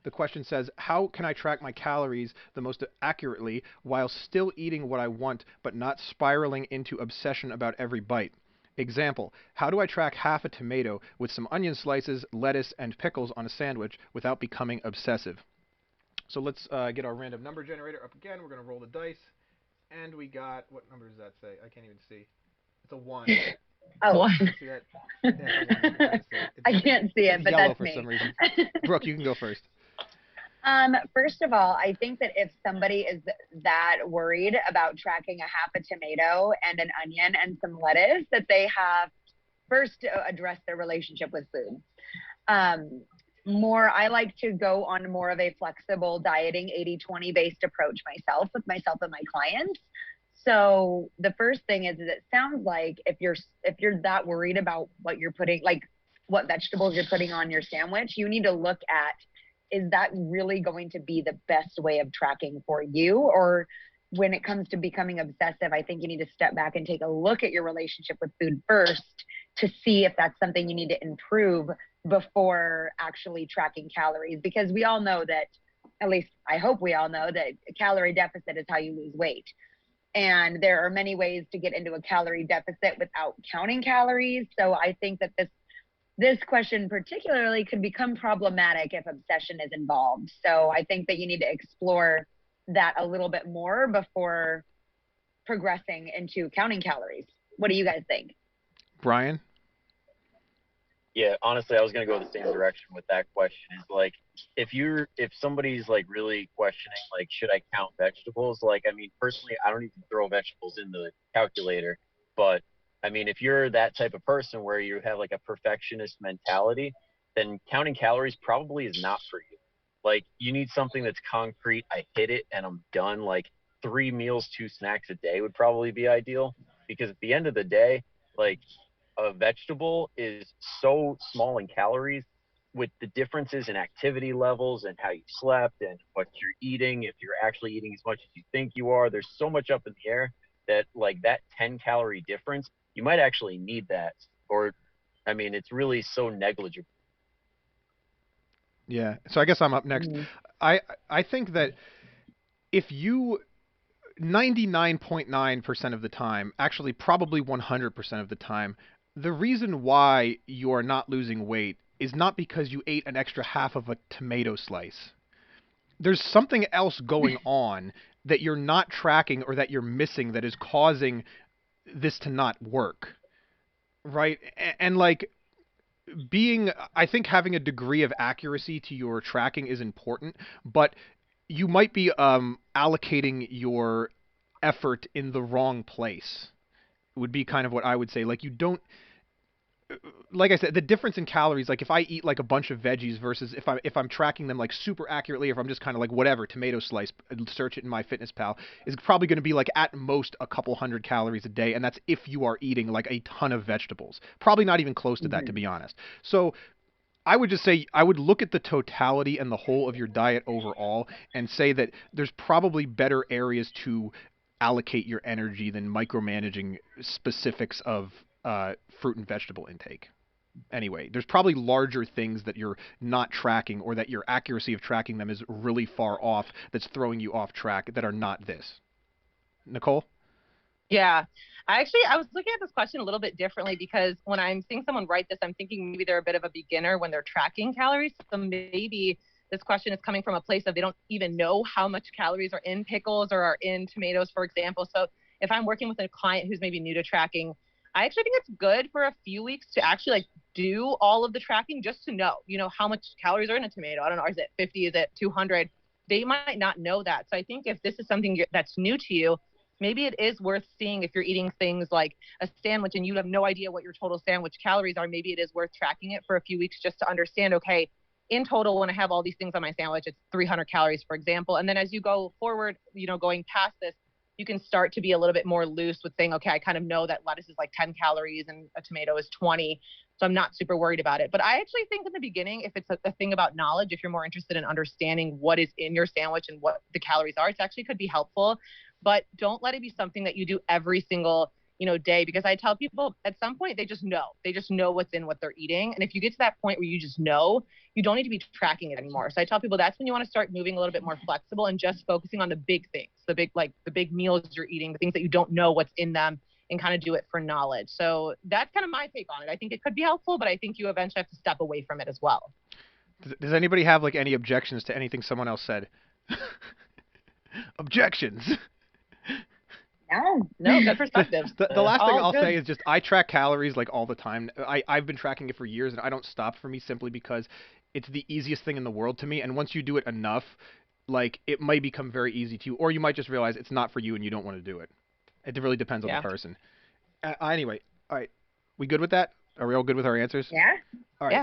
The question says, how can I track my calories the most accurately while still eating what I want but not spiraling into obsession about every bite? Example, how do I track half a tomato with some onion slices, lettuce, and pickles on a sandwich without becoming obsessive? So let's get our random number generator up again. We're going to roll the dice. And we got, what number does that say? I can't even see. It's a 1. Oh, See that? Yeah, it's a 1. You can kind of see it. I can't see it, It's but yellow that's for some me. reason. Brooke, you can go first. First of all, I think that if somebody is that worried about tracking a half a tomato and an onion and some lettuce, that they have first to address their relationship with food. Um, I like to go on more of a flexible dieting 80-20 based approach myself with myself and my clients. So the first thing is it sounds like if you're that worried about what you're putting, like what vegetables you're putting on your sandwich, you need to look at, is that really going to be the best way of tracking for you? Or when it comes to becoming obsessive, I think you need to step back and take a look at your relationship with food first to see if that's something you need to improve before actually tracking calories. Because we all know that, at least I hope we all know, that a calorie deficit is how you lose weight. And there are many ways to get into a calorie deficit without counting calories. So I think that this question particularly could become problematic if obsession is involved. So I think that you need to explore that a little bit more before progressing into counting calories. What do you guys think? Bryan? Yeah, honestly, I was gonna go the same direction with that question. Is like, if somebody's like really questioning, like, should I count vegetables? Like, I mean, personally, I don't even throw vegetables in the calculator. But I mean, if you're that type of person where you have like a perfectionist mentality, then counting calories probably is not for you. Like, you need something that's concrete. I hit it and I'm done. Like, 3 meals, 2 snacks a day would probably be ideal, because at the end of the day, like, a vegetable is so small in calories, with the differences in activity levels and how you slept and what you're eating, if you're actually eating as much as you think you are. There's so much up in the air that, like, that 10-calorie difference, you might actually need that. Or, I mean, it's really so negligible. Yeah. So I guess I'm up next. Mm-hmm. I think that if you 99.9% of the time, actually probably 100% of the time, the reason why you are not losing weight is not because you ate an extra half of a tomato slice. There's something else going on that you're not tracking or that you're missing that is causing this to not work, right? And like, being I think having a degree of accuracy to your tracking is important, but you might be allocating your effort in the wrong place. Would be kind of what I would say. Like, you don't, like I said, the difference in calories, like if I eat like a bunch of veggies versus if I'm tracking them like super accurately, or if I'm just kind of like whatever tomato slice, search it in MyFitnessPal, is probably going to be like at most a couple hundred calories a day, and that's if you are eating like a ton of vegetables. Probably not even close to that, to Mm-hmm. be honest. So I would just say I would look at the totality and the whole of your diet overall and say that there's probably better areas to allocate your energy than micromanaging specifics of fruit and vegetable intake. Anyway, there's probably larger things that you're not tracking, or that your accuracy of tracking them is really far off, that's throwing you off track, that are not this. Nicole? Yeah. I was looking at this question a little bit differently, because when I'm seeing someone write this, I'm thinking maybe they're a bit of a beginner when they're tracking calories. So maybe this question is coming from a place of they don't even know how much calories are in pickles or are in tomatoes, for example. So if I'm working with a client who's maybe new to tracking, I actually think it's good for a few weeks to actually like do all of the tracking, just to know, how much calories are in a tomato. I don't know. Is it 50? Is it 200? They might not know that. So I think if this is something that's new to you, maybe it is worth seeing if you're eating things like a sandwich and you have no idea what your total sandwich calories are. Maybe it is worth tracking it for a few weeks just to understand, okay, in total, when I have all these things on my sandwich, it's 300 calories, for example. And then as you go forward, going past this, you can start to be a little bit more loose with saying, okay, I kind of know that lettuce is like 10 calories and a tomato is 20. So I'm not super worried about it. But I actually think in the beginning, if it's a thing about knowledge, if you're more interested in understanding what is in your sandwich and what the calories are, it actually could be helpful. But don't let it be something that you do every single day, because I tell people at some point they just know what's in what they're eating. And if you get to that point where you just know, you don't need to be tracking it anymore. So I tell people that's when you want to start moving a little bit more flexible and just focusing on the big things, the big meals you're eating, the things that you don't know what's in them, and kind of do it for knowledge. So that's kind of my take on it. I think it could be helpful, but I think you eventually have to step away from it as well. Does anybody have like any objections to anything someone else said? Objections. No, good perspective. The last thing I'll good. say is just I track calories like all the time. I've been tracking it for years, and I don't stop for me simply because it's the easiest thing in the world to me. And once you do it enough, like it might become very easy to you, or you might just realize it's not for you and you don't want to do it. It really depends on the person. Anyway, all right. We good with that? Are we all good with our answers? Yeah. All right. Yeah.